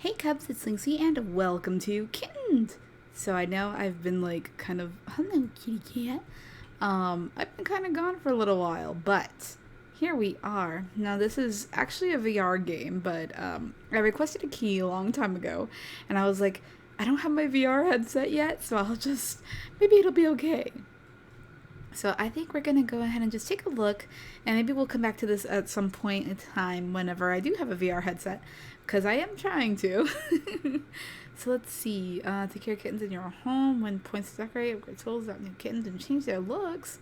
Hey Cubs, it's Lynxy and welcome to Kitten'd. So I know I've been like hello kitty cat. I've been kind of gone for a little while, but here we are. Now this is actually a VR game, but I requested a key a long time ago and I was like, I don't have my VR headset yet, so maybe it'll be okay. So I think we're going to go ahead and just take a look, and maybe we'll come back to this at some point in time whenever I do have a VR headset, because I am trying to. So let's see. Take care of kittens in your home. When points to decorate, upgrade tools, adopt new kittens, and change their looks.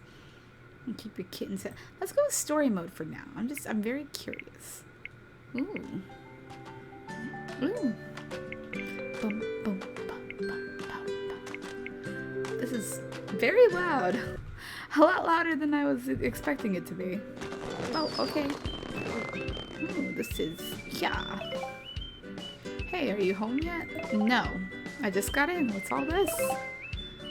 And keep your kittens set. Let's go with story mode for now. I'm very curious. Ooh. Ooh. Boom, boom, boom, boom, boom, boom. This is very loud. A lot louder than I was expecting it to be. Oh, okay. Ooh, this is... yeah. Hey, are you home yet? No. I just got in. What's all this?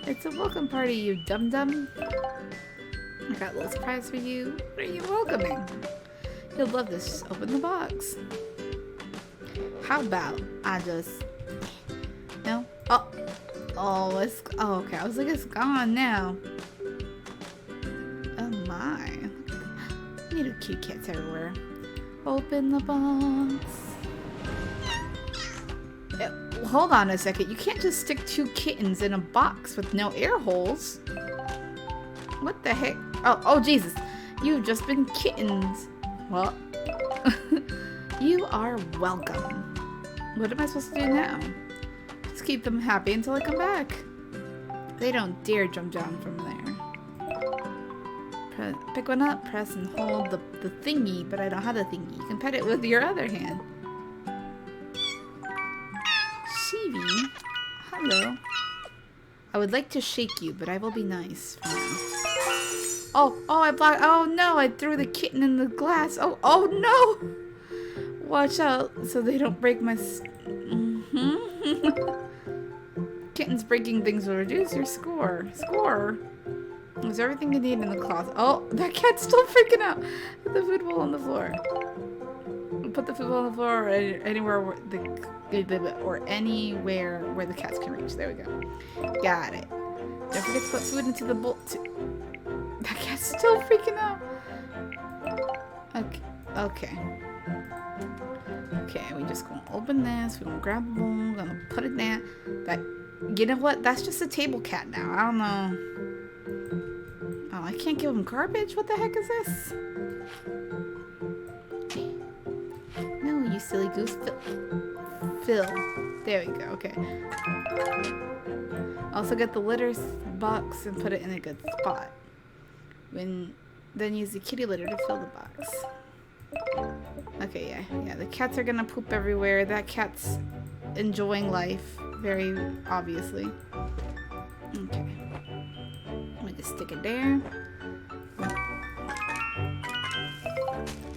It's a welcome party, you dum-dum. I got a little surprise for you. What are you welcoming? You'll love this. Open the box. How about I just... no? Oh. Oh, it's... oh, okay. I was like, it's gone now. Oh my. Little cute cats everywhere. Open the box. Hold on a second. You can't just stick two kittens in a box with no air holes. What the heck? Oh Jesus. You've just been kittens. Well, you are welcome. What am I supposed to do now? Just keep them happy until I come back. They don't dare jump down from there. Pick one up, press and hold the thingy, but I don't have the thingy. You can pet it with your other hand. Shivi, hello. I would like to shake you, but I will be nice. Oh, I blocked. Oh no, I threw the kitten in the glass. Oh no! Watch out so they don't break my... Kittens breaking things will reduce your score. There's everything you need in the closet. Oh, that cat's still freaking out. Put the food bowl on the floor. Put the food bowl on the floor or anywhere where the cats can reach. There we go. Got it. Don't forget to put food into the bowl too. That cat's still freaking out. Okay, we just gonna open this. We're gonna grab the bowl. We're gonna put it there. You know what? That's just a table cat now. I don't know. Oh, I can't give him garbage? What the heck is this? No, you silly goose. Phil. There we go. Okay. Also get the litter box and put it in a good spot. Then use the kitty litter to fill the box. Okay, yeah. The cats are gonna poop everywhere. That cat's enjoying life, very obviously. Okay. Just stick it there.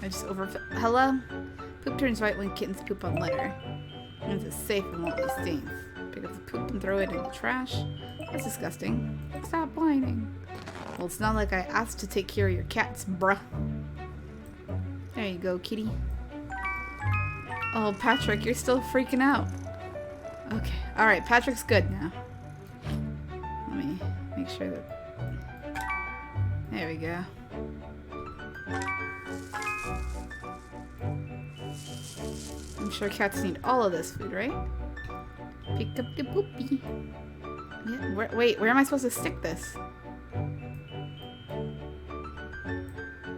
I just overfill. Hello? Poop turns white when kittens poop on litter. Means it's safe and won't leave stains. Pick up the poop and throw it in the trash. That's disgusting. Stop whining. Well, it's not like I asked to take care of your cats, bruh. There you go, kitty. Oh, Patrick, you're still freaking out. Okay. Alright, Patrick's good now. Let me make sure that... there we go. I'm sure cats need all of this food, right? Pick up the poopy. Yeah, wait, where am I supposed to stick this?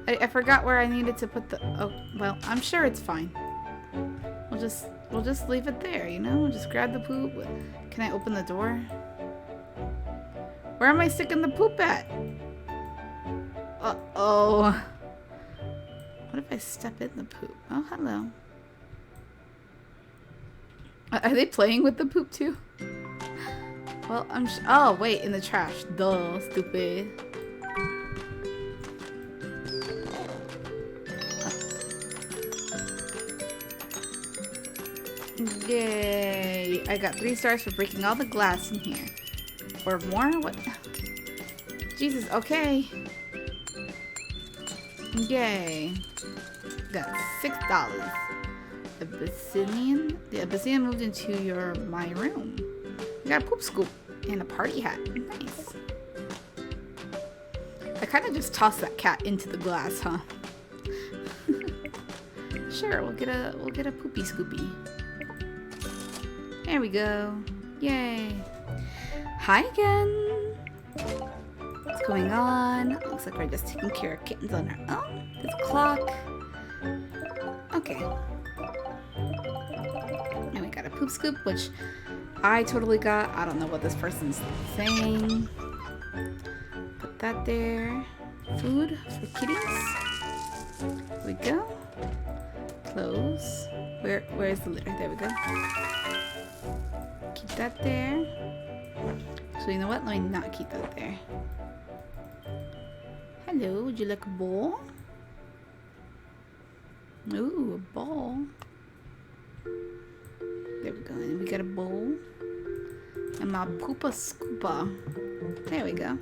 I forgot where I needed to put the... oh, well, I'm sure it's fine. We'll just leave it there, you know? We'll just grab the poop. Can I open the door? Where am I sticking the poop at? Uh-oh. What if I step in the poop? Oh, hello. Are they playing with the poop too? Well, oh, wait, in the trash. Duh, stupid. Yay. I got 3 stars for breaking all the glass in here. Or more? What? Jesus, okay. Yay. Got $6. Abyssinian? The Abyssinian moved into my room. You got a poop scoop and a party hat. Nice. I kind of just tossed that cat into the glass, huh? Sure, we'll get a poopy scoopy. There we go. Yay. Hi again. What's going on? Looks like we're just taking care of kittens on our own. There's a clock. Okay. And we got a poop scoop, which I totally got. I don't know what this person's saying. Put that there. Food for kitties. Here we go. Clothes. Where's the litter? There we go. Keep that there. So you know what? Let me not keep that there. Hello, would you like a bowl? Ooh, a ball. There we go. And we got a bowl. And my poopa scoopa. There we go.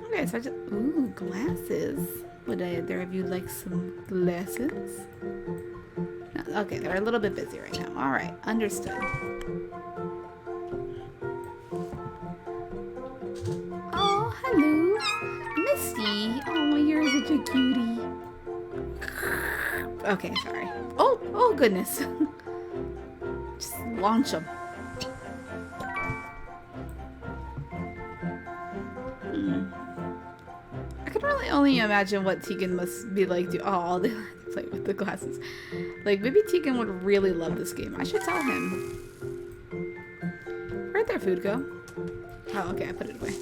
Okay, so I just... Ooh, glasses. Would either of you like some glasses? No, okay, they're a little bit busy right now. Alright, understood. Oh, hello. Misty. Oh, you're such a cutie. Okay, sorry. Oh goodness. Just launch them. I can really only imagine what Tegan must be like. Oh, they play with the glasses. Like, maybe Tegan would really love this game. I should tell him. Where'd their food go? Oh, okay, I put it away.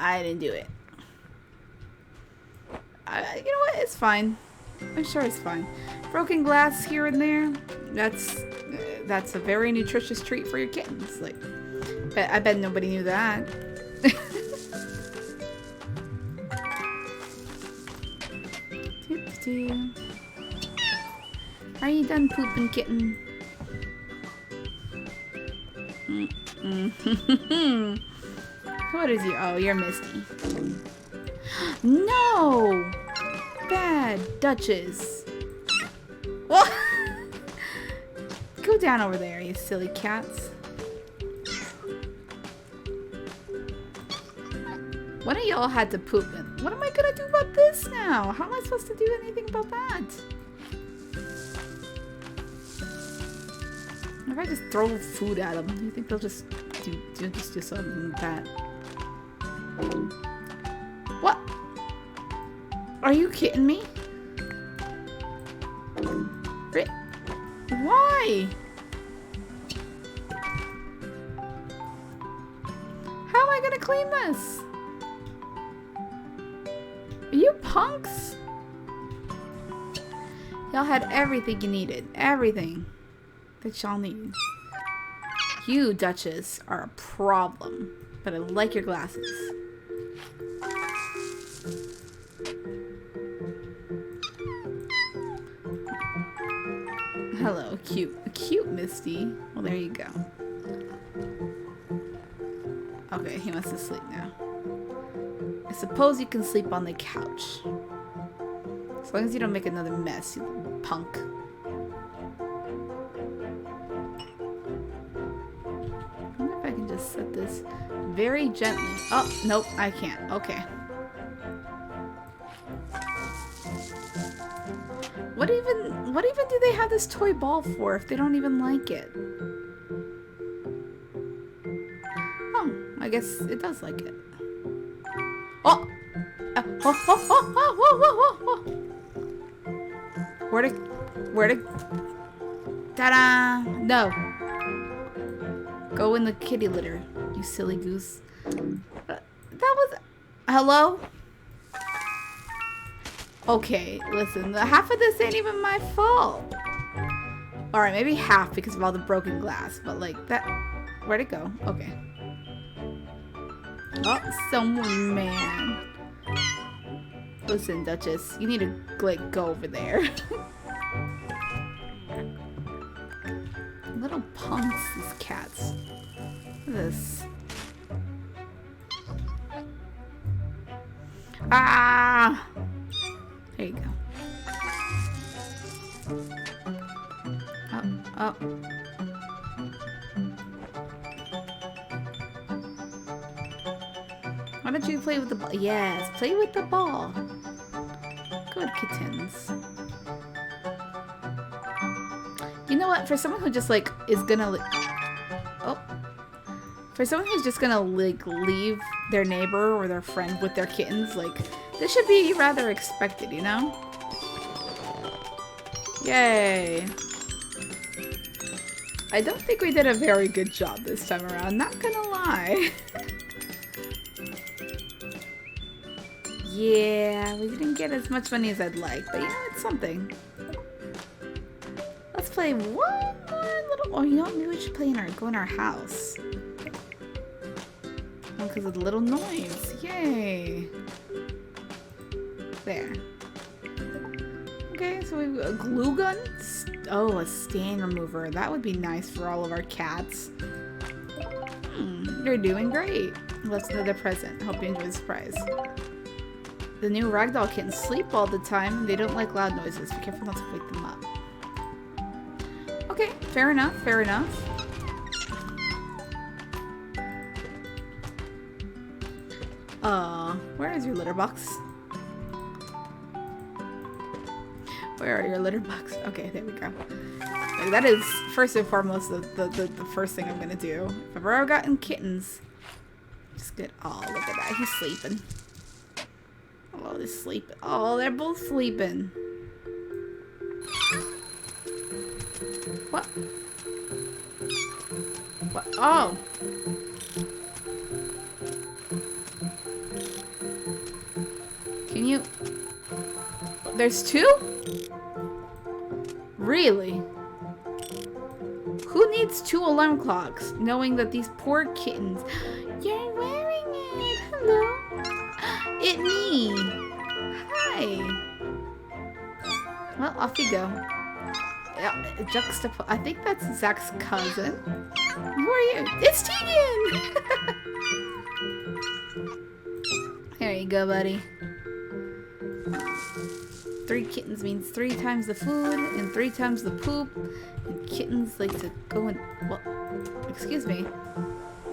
I didn't do it. You know what? It's fine. I'm sure it's fine. Broken glass here and there. That's a very nutritious treat for your kittens. Like, I bet nobody knew that. Are you done pooping, kitten? What is you? Oh, you're Misty. No! Bad Duchess. Well, go down over there, you silly cats. One of y'all had to poop. What am I gonna do about this now? How am I supposed to do anything about that? If I just throw food at them, do you think they'll just do something like that? What? Are you kidding me? Why? How am I gonna clean this? Are you punks? Y'all had everything you needed. Everything that y'all needed. You, Duchess, are a problem. But I like your glasses. Hello, cute Misty. Well, there you go. Okay, he wants to sleep now. I suppose you can sleep on the couch. As long as you don't make another mess, you little punk. I wonder if I can just set this very gently. Oh, nope, I can't. Okay. What even do they have this toy ball for if they don't even like it? Oh, I guess it does like it. Oh! Where to? Ta-da! No. Go in the kitty litter, you silly goose. That was... Hello? Okay, listen, half of this ain't even my fault. Alright, maybe half because of all the broken glass, but like that... Where'd it go? Okay. Oh, someone, man. Listen, Duchess, you need to, like, go over there. Little punks, these cats. Look at this. Ah! There you go. Oh. Why don't you play with the ball? Yes, play with the ball. Good kittens. You know what? For someone who just like is gonna for someone who's just gonna like leave their neighbor or their friend with their kittens, like this should be rather expected, you know? Yay! I don't think we did a very good job this time around, not gonna lie. Yeah, we didn't get as much money as I'd like, but you know, it's something. Let's play one more little... Oh, you know what? Maybe we should play go in our house. Oh, because of the little noise. Yay. There. Okay, so we've got a glue gun. Oh, a stain remover. That would be nice for all of our cats. You're doing great. That's another present. Hope you enjoy the surprise. The new ragdoll kittens sleep all the time. They don't like loud noises. Be careful not to wake them up. Okay, fair enough, fair enough. Where is your litter box? Where are your litter box? Okay, there we go. That is first and foremost the first thing I'm gonna do. If I've ever gotten kittens, just get. Oh, look at that. He's sleeping. Oh, they're sleeping. Oh, they're both sleeping. What? What? Oh. Can you? There's two? Really? Who needs 2 alarm clocks, knowing that these poor kittens... You're wearing it! Hello? It me! Hi! Well, off you go. I think that's Zach's cousin. Who are you? It's Tegan! There you go, buddy. 3 kittens means 3 times the food and 3 times the poop. And kittens like to go and... Well, excuse me.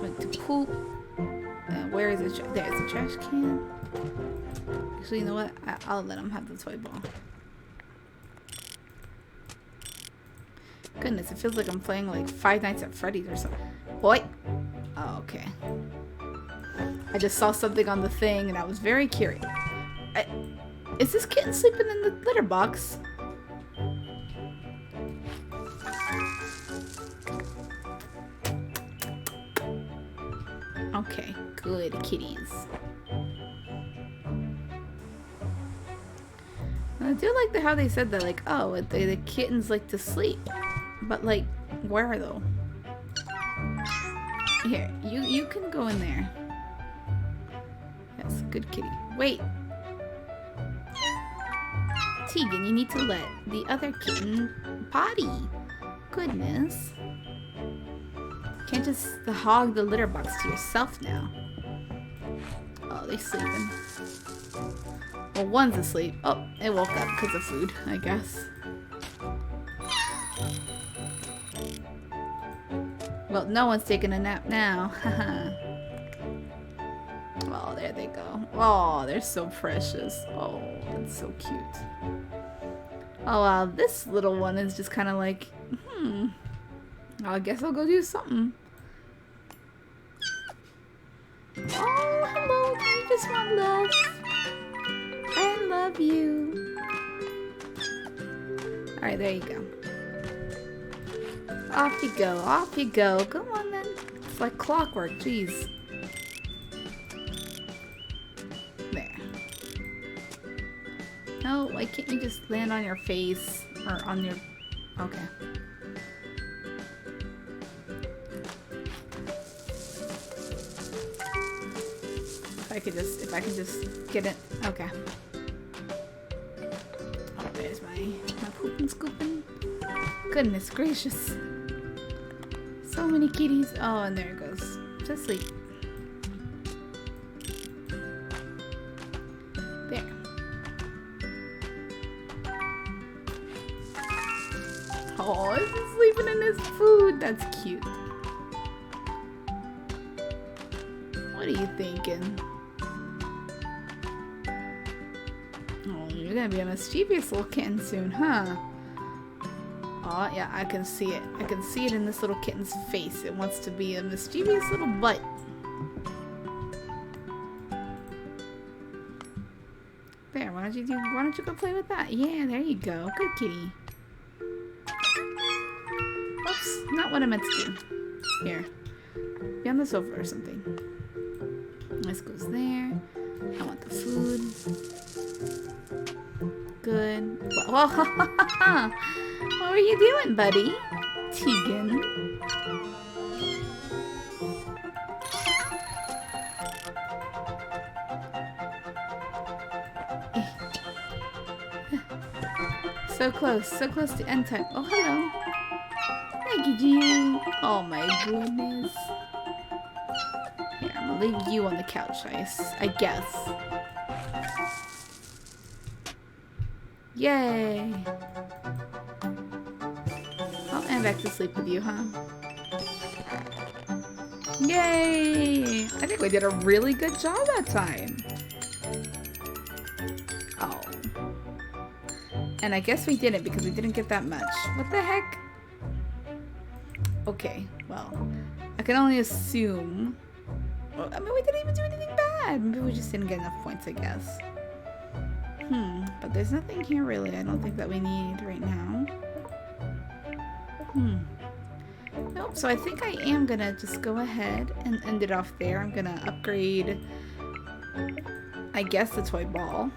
Went to poop. And where is it? There's a trash can. Actually, you know what? I'll let him have the toy ball. Goodness, it feels like I'm playing like Five Nights at Freddy's or something. Boy! Oh, okay. I just saw something on the thing and I was very curious. Is this kitten sleeping in the litter box? Okay, good kitties. I do like how they said that, like, oh, the kittens like to sleep. But, like, where though? Here, you can go in there. Yes, good kitty. Wait! Tegan, you need to let the other kitten potty. Goodness. Can't just hog the litter box to yourself now. Oh, they're sleeping. Well, one's asleep. Oh, it woke up because of food, I guess. Well, no one's taking a nap now. Oh, there they go. Oh, they're so precious. Oh, that's so cute. Oh, wow, this little one is just kind of like, I guess I'll go do something. Oh, hello, you just want love. I love you. Alright, there you go. Off you go, off you go. Come on then. It's like clockwork, jeez. There. No, why can't you just land on your face? Or on your... Okay. If I can just get it. Okay. Oh, there's my pooping scooping. Goodness gracious. So many kitties. Oh, and there it goes. To sleep. Oh, he's sleeping in his food. That's cute. What are you thinking? Oh, you're gonna be a mischievous little kitten soon, huh? Oh, yeah, I can see it. I can see it in this little kitten's face. It wants to be a mischievous little butt. There, why don't you go play with that? Yeah, there you go. Good kitty. Oops, not what I meant to do. Here. Be on the sofa or something. This goes there. I want the food. Good. Whoa. What were you doing, buddy? Tegan. So close to end time. Oh, hello. Look at you. Oh my goodness. Here, I'm gonna leave you on the couch, I guess. Yay. Oh, and back to sleep with you, huh? Yay! I think we did a really good job that time. Oh. And I guess we didn't because we didn't get that much. What the heck? Okay, well, I can only assume. Well, I mean, we didn't even do anything bad. Maybe we just didn't get enough points, I guess. But there's nothing here really I don't think that we need right now. Nope, so I think I am gonna just go ahead and end it off there. I'm gonna upgrade, I guess, the toy ball.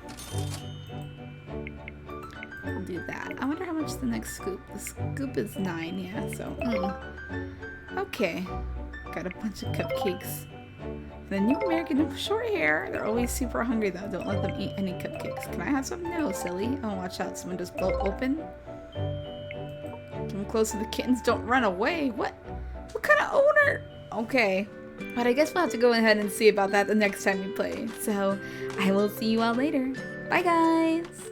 I'll do that. I wonder how much the next scoop. The scoop is 9, yeah, so. Okay. Got a bunch of cupcakes. The new American with short hair. They're always super hungry though. Don't let them eat any cupcakes. Can I have some? No, silly. Oh, watch out. Someone just blow open. Come close to the kittens. Don't run away. What? What kind of owner? Okay. But I guess we'll have to go ahead and see about that the next time we play. So, I will see you all later. Bye, guys.